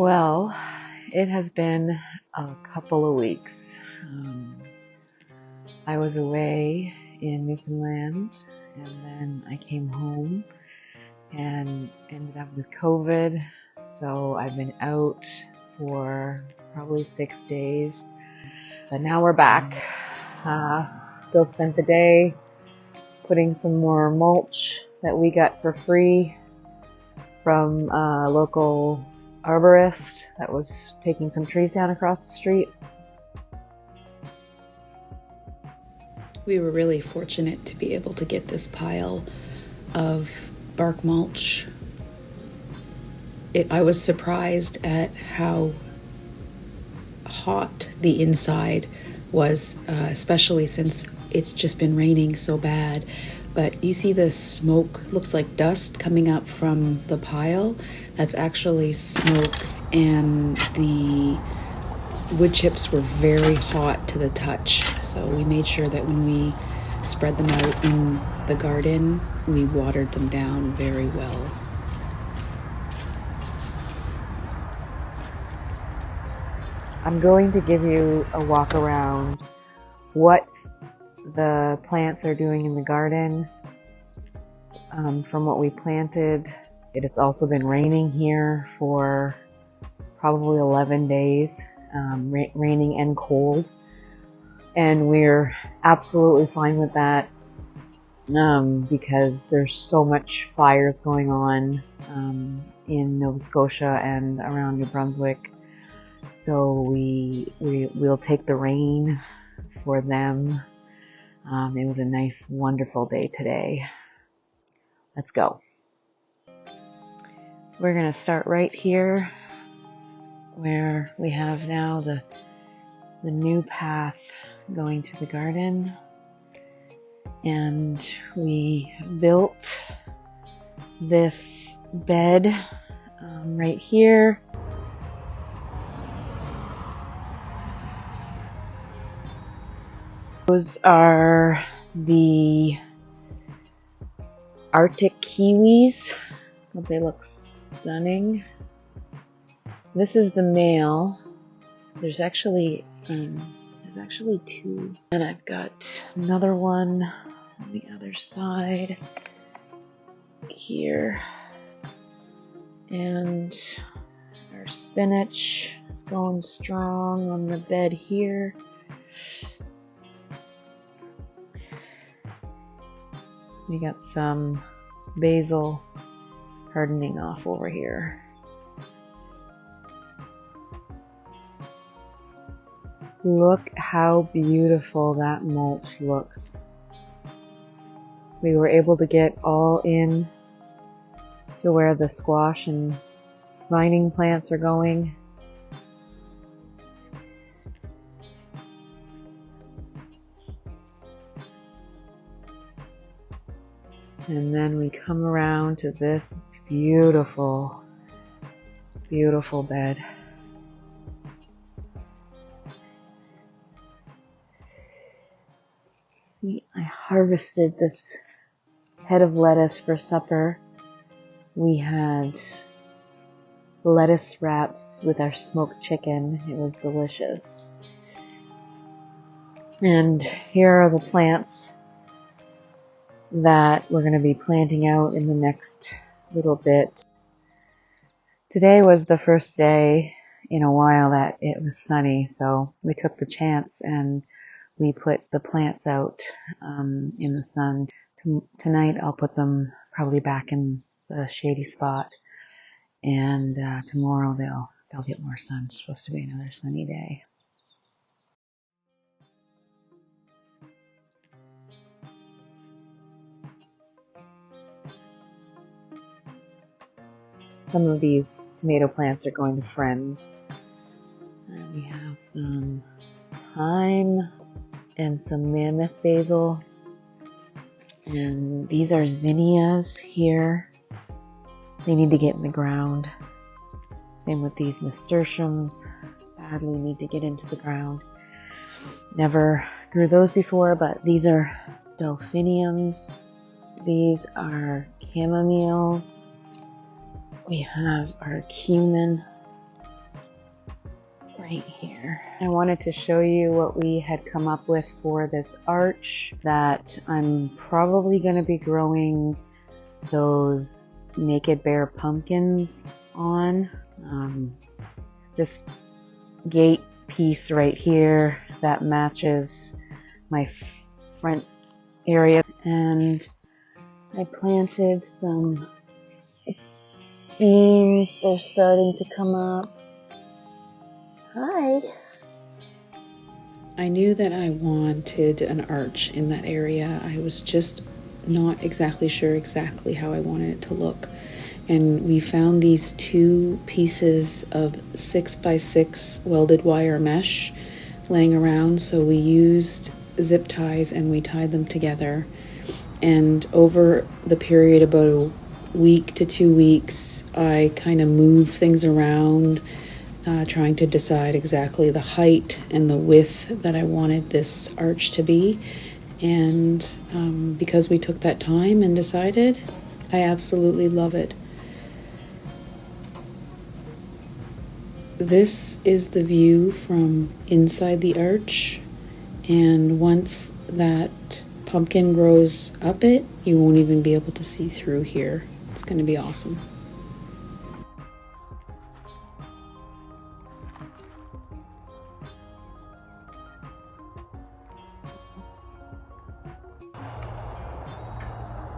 Well, it has been a couple of weeks. I was away in Newfoundland and then I came home and ended up with COVID. So I've been out for probably 6 days, but now we're back. Bill spent the day putting some more mulch that we got for free from a local arborist that was taking some trees down across the street. We were really fortunate to be able to get this pile of bark mulch. I was surprised at how hot the inside was, especially since it's just been raining so bad. But you see the smoke, looks like dust coming up from the pile. That's actually smoke, and the wood chips were very hot to the touch. So we made sure that when we spread them out in the garden, we watered them down very well. I'm going to give you a walk around what the plants are doing in the garden from what we planted. It has also been raining here for probably 11 days, raining and cold, and we're absolutely fine with that because there's so much fires going on in Nova Scotia and around New Brunswick. So we'll take the rain for them. It was a nice, wonderful day today. Let's go. We're going to start right here where we have now the new path going to the garden. And we built this bed right here. Those are the Arctic kiwis. They look stunning. This is the male. There's actually two, and I've got another one on the other side here. And our spinach is going strong on the bed here. We got some basil hardening off over here. Look how beautiful that mulch looks. We were able to get all in to where the squash and vining plants are going. And then we come around to this beautiful, beautiful bed. See, I harvested this head of lettuce for supper. We had lettuce wraps with our smoked chicken. It was delicious. And here are the plants that we're going to be planting out in the next little bit. Today was the first day in a while that it was sunny, so we took the chance and we put the plants out in the sun. Tonight I'll put them probably back in the shady spot, and tomorrow they'll get more sun. It's supposed to be another sunny day. Some of these tomato plants are going to friends. And we have some thyme and some mammoth basil. And these are zinnias here. They need to get in the ground. Same with these nasturtiums. Badly need to get into the ground. Never grew those before, but these are delphiniums. These are chamomiles. We have our cumin. right here. I wanted to show you what we had come up with for this arch that I'm probably going to be growing those Naked Bear pumpkins on. This gate piece right here that matches my front area, and I planted some beans. They're starting to come up. Hi. I knew that I wanted an arch in that area. I was just not exactly sure exactly how I wanted it to look. And we found these 2 pieces of 6x6 welded wire mesh laying around. So we used zip ties and we tied them together. And over the period about a week to 2 weeks, I kind of moved things around, trying to decide exactly the height and the width that I wanted this arch to be. And because we took that time and decided, I absolutely love it. This is the view from inside the arch, and once that pumpkin grows up it, you won't even be able to see through here. It's going to be awesome.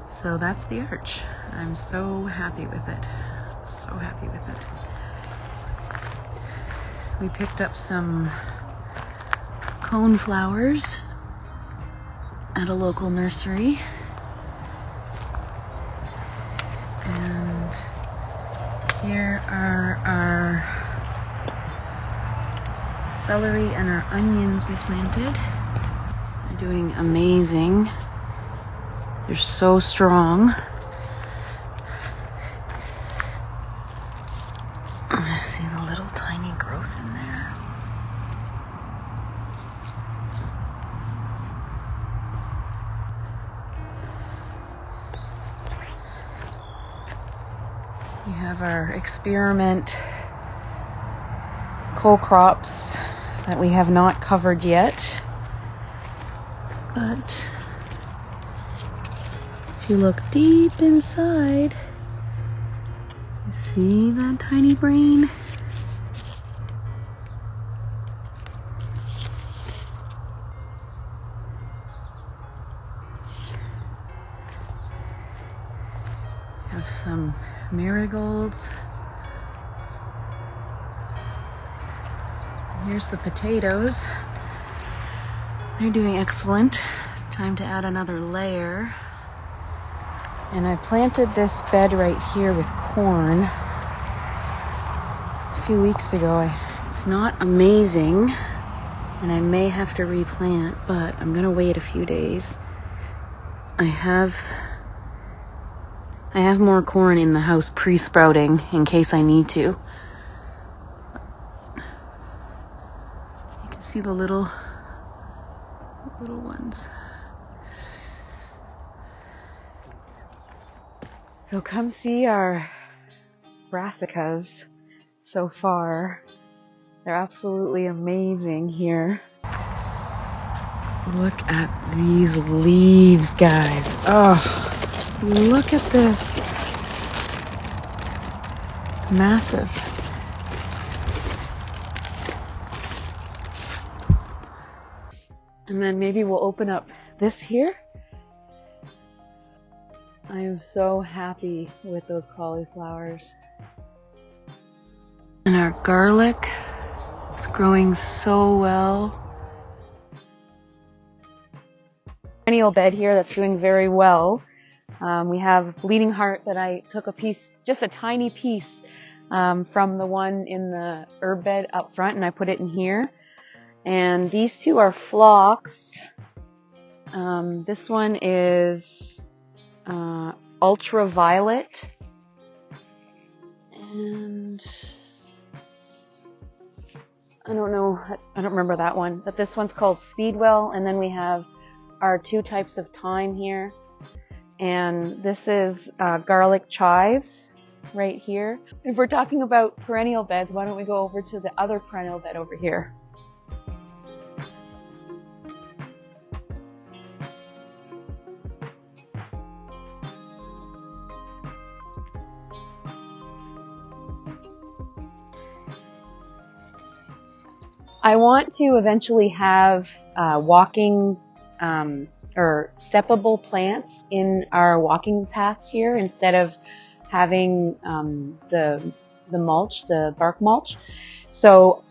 So that's the arch. I'm so happy with it. So happy with it. We picked up some cone flowers at a local nursery. And here are our celery and our onions we planted. They're doing amazing. They're so strong. See the little tiny growth in there. We have our experiment cole crops that we have not covered yet, but if you look deep inside, you see that tiny brain? We have some marigolds. And here's the potatoes. They're doing excellent. Time to add another layer. And I planted this bed right here with corn a few weeks ago. It's not amazing, and I may have to replant, but I'm gonna wait a few days. I have more corn in the house pre-sprouting in case I need to. You can see the little ones. So come see our brassicas so far. They're absolutely amazing here. Look at these leaves, guys. Oh, look at this. Massive. And then maybe we'll open up this here. I am so happy with those cauliflowers. And our garlic is growing so well. Perennial bed here that's doing very well. We have Bleeding Heart that I took a piece, just a tiny piece, from the one in the herb bed up front, and I put it in here. And these two are phlox. This one is ultraviolet, and I don't remember that one, but this one's called Speedwell. And then we have our 2 types of thyme here, and this is garlic chives, right here. If we're talking about perennial beds, why don't we go over to the other perennial bed over here? I want to eventually have walking or steppable plants in our walking paths here instead of having the mulch, the bark mulch. So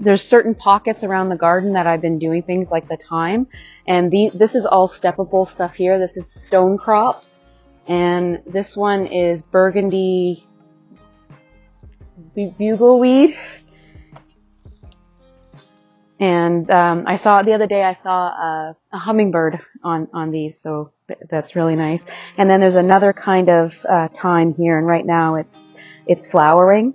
there's certain pockets around the garden that I've been doing things like the thyme, and this is all steppable stuff here. This is stone crop, and this one is burgundy bugleweed. And I saw the other day, I saw a hummingbird on these, so that's really nice. And then there's another kind of thyme here, and right now it's flowering.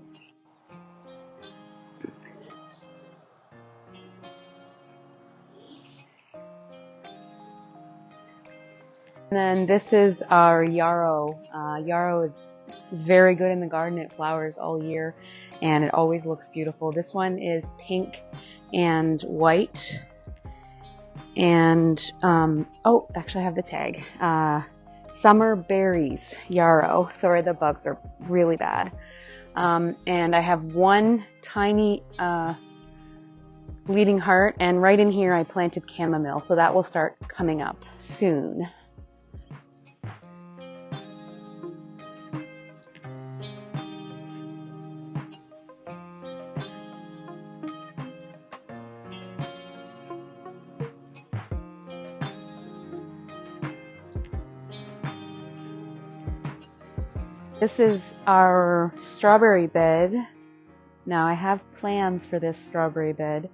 And then this is our yarrow. Yarrow is very good in the garden. It flowers all year and it always looks beautiful. This one is pink and white. And, oh, actually I have the tag. Summer berries yarrow. Sorry, the bugs are really bad. And I have one tiny bleeding heart, and right in here I planted chamomile, so that will start coming up soon. This is our strawberry bed. Now I have plans for this strawberry bed.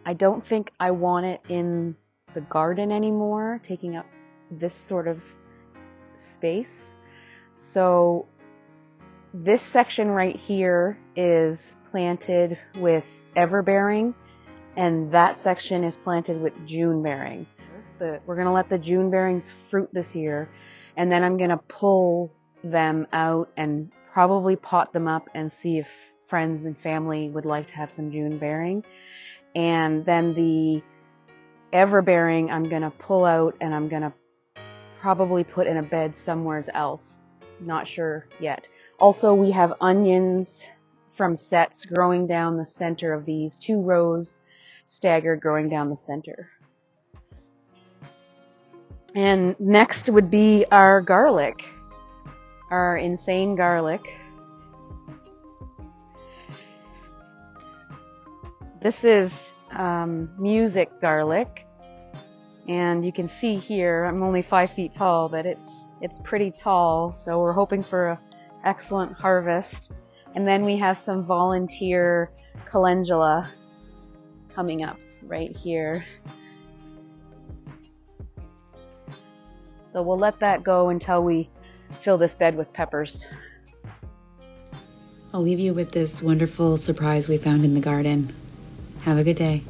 I don't think I want it in the garden anymore, taking up this sort of space. So this section right here is planted with everbearing, and that section is planted with June bearing. We're going to let the June bearings fruit this year, and then I'm going to pull them out and probably pot them up and see if friends and family would like to have some June bearing. And then the everbearing I'm going to pull out and I'm going to probably put in a bed somewhere else. Not sure yet. Also, we have onions from sets growing down the center of these, 2 rows staggered growing down the center. And next would be our garlic. Our insane garlic. This is music garlic, and you can see here I'm only 5 feet tall, but it's pretty tall, so we're hoping for an excellent harvest. And then we have some volunteer calendula coming up right here. So we'll let that go until we fill this bed with peppers. I'll leave you with this wonderful surprise we found in the garden. Have a good day.